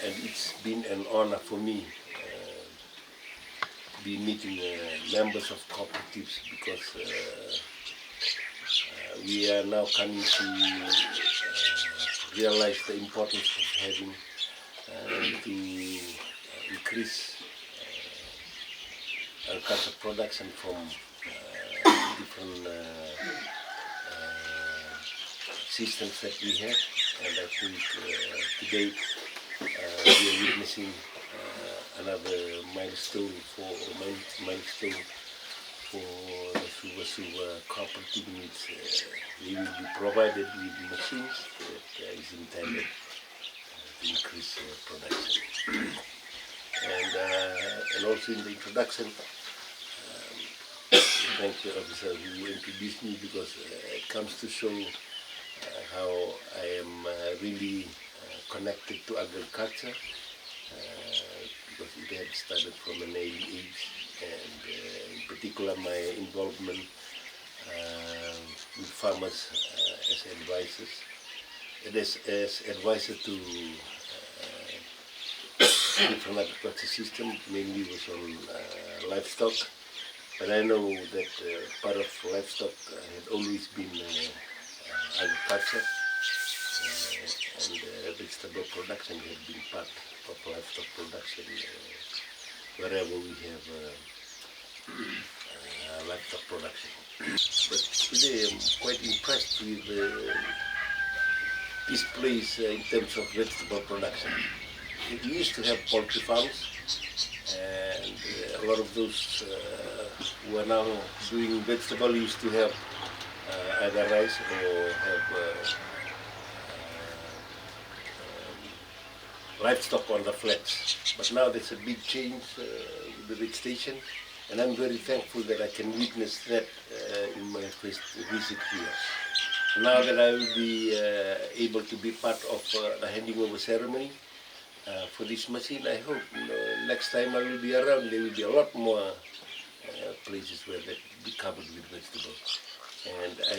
and it's been an honor for me be meeting members of cooperatives, because we are now coming to realize the importance of having to increase agricultural production from different systems that we have. And I think today we are witnessing another milestone for the Suvasuva Cooperative needs. They will be provided with machines that is intended to increase production. And also in the introduction, thank you, officer, who introduced me, because it comes to show how I am really connected to agriculture, because it had started from an early age, and in particular my involvement with farmers as advisors. And as advisor to different agriculture systems, mainly was on livestock. But I know that part of livestock had always been agriculture, and vegetable production had been part of livestock production wherever we have livestock production. But today I'm quite impressed with this place in terms of vegetable production. We used to have poultry farms, and a lot of those who are now doing vegetable used to have either rice or have livestock on the flats. But now there's a big change with the vegetation, and I'm very thankful that I can witness that in my first visit here. Now that I will be able to be part of the handing over ceremony for this machine, I hope next time I will be around, there will be a lot more places where that will be covered with vegetables. And I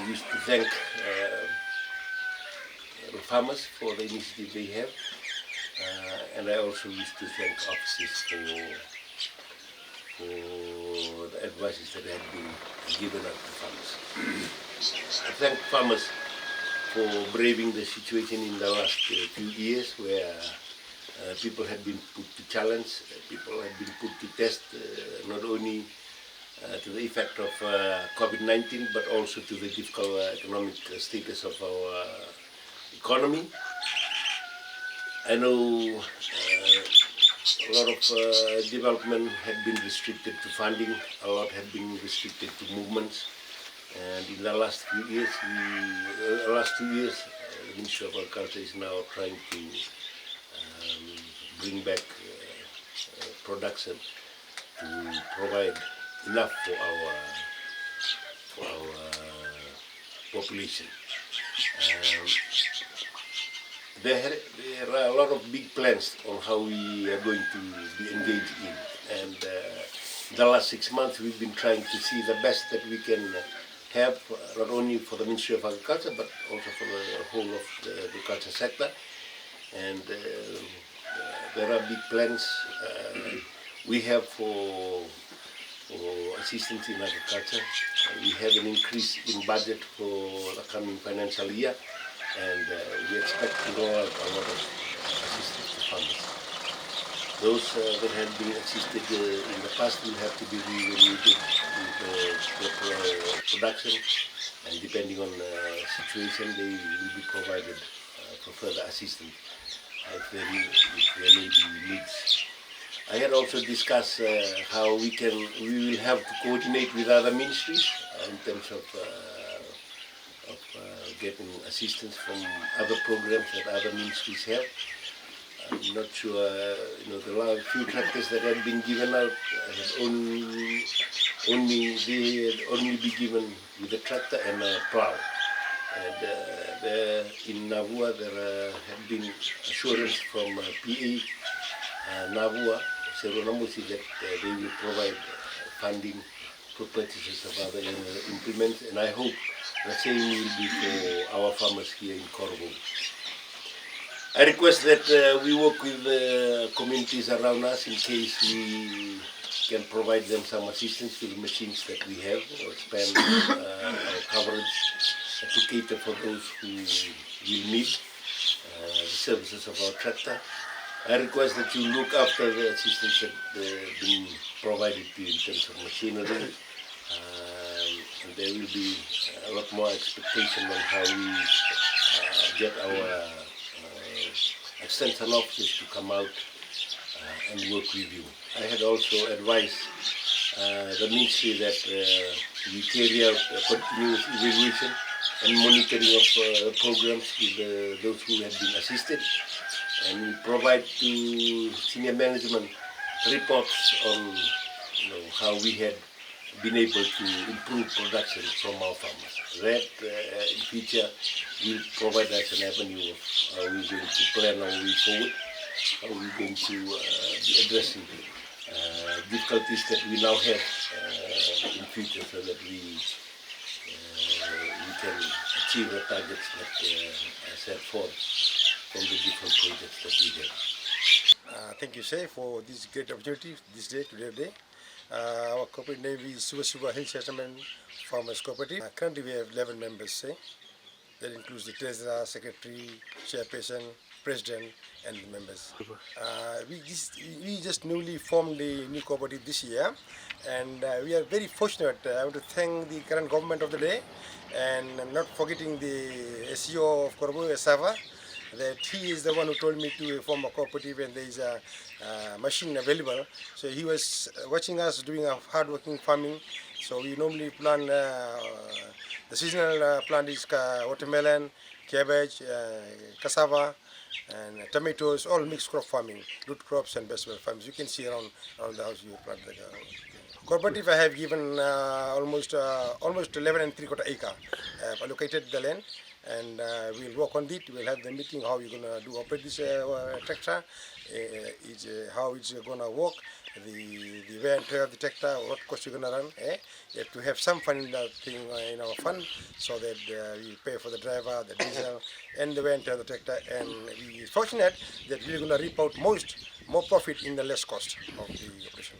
wish to thank the farmers for the initiative they have, and I also wish to thank officers for the advices that have been given out to farmers. I thank farmers for braving the situation in the last few years, where people have been put to challenge, people have been put to test, not only to the effect of COVID-19, but also to the difficult economic status of our economy. I know a lot of development had been restricted to funding, a lot had been restricted to movements, and in the last few years, the Ministry of Agriculture is now trying to bring back production to provide enough for our population. There are a lot of big plans on how we are going to be engaged in, and the last 6 months we've been trying to see the best that we can have, not only for the Ministry of Agriculture but also for the whole of the agriculture sector. And there are big plans we have for assistance in agriculture. We have an increase in budget for the coming financial year, and we expect to roll out a lot of assistance to farmers. Those that have been assisted in the past will have to be reevaluated with production, and depending on the situation, they will be provided for further assistance if there may be needs. I had also discussed how we will have to coordinate with other ministries in terms of getting assistance from other programs that other ministries have. I'm not sure, the few tractors that have been given out had only be given with a tractor and a plow. And there in Navua there had been assurance from PA Navua, Seronamusi, that they will provide funding for purchases of other implements, and I hope the same will be for our farmers here in Korovou. I request that we work with the communities around us in case we can provide them some assistance with the machines that we have or expand our coverage to cater for those who will need the services of our tractor. I request that you look after the assistance that being provided to you in terms of machinery. And there will be a lot more expectation on how we get our extension officers to come out and work with you. I had also advised the ministry that we carry out continuous evaluation and monitoring of programs with those who have been assisted, and we provide to senior management reports on how we had been able to improve production from our farmers. That in future will provide us an avenue of how we're going to plan our way forward, how we're going to be addressing difficulties that we now have in future, so that we can achieve the targets that are set forth from the different projects that we have. Thank you, sir, for this great opportunity this day, today. Our cooperative name is Suvasuva Settlement Farmers Cooperative. Currently we have 11 members, sir. That includes the treasurer, secretary, chairperson, president, and the members. We just newly formed the new cooperative this year, and we are very fortunate. I want to thank the current government of the day, and not forgetting the SEO of Korovou, Sava, that he is the one who told me to form a cooperative, and there is a machine available. So he was watching us doing a hard-working farming. So we normally plant the seasonal plant is watermelon, cabbage, cassava, and tomatoes, all mixed crop farming, root crops and vegetable farms. You can see around the house you plant the cooperative. I have given almost 11 and 3/4 acre. I have allocated the land, and we'll work on it. We'll have the meeting how we're gonna operate this tractor, how it's gonna work, the wear and tear of the tractor, what cost you're gonna run. You have to have some fund in that thing in our fund, so that we pay for the driver, the diesel, and the wear and tear of the tractor. And we're fortunate that we're gonna reap out more profit in the less cost of the operation.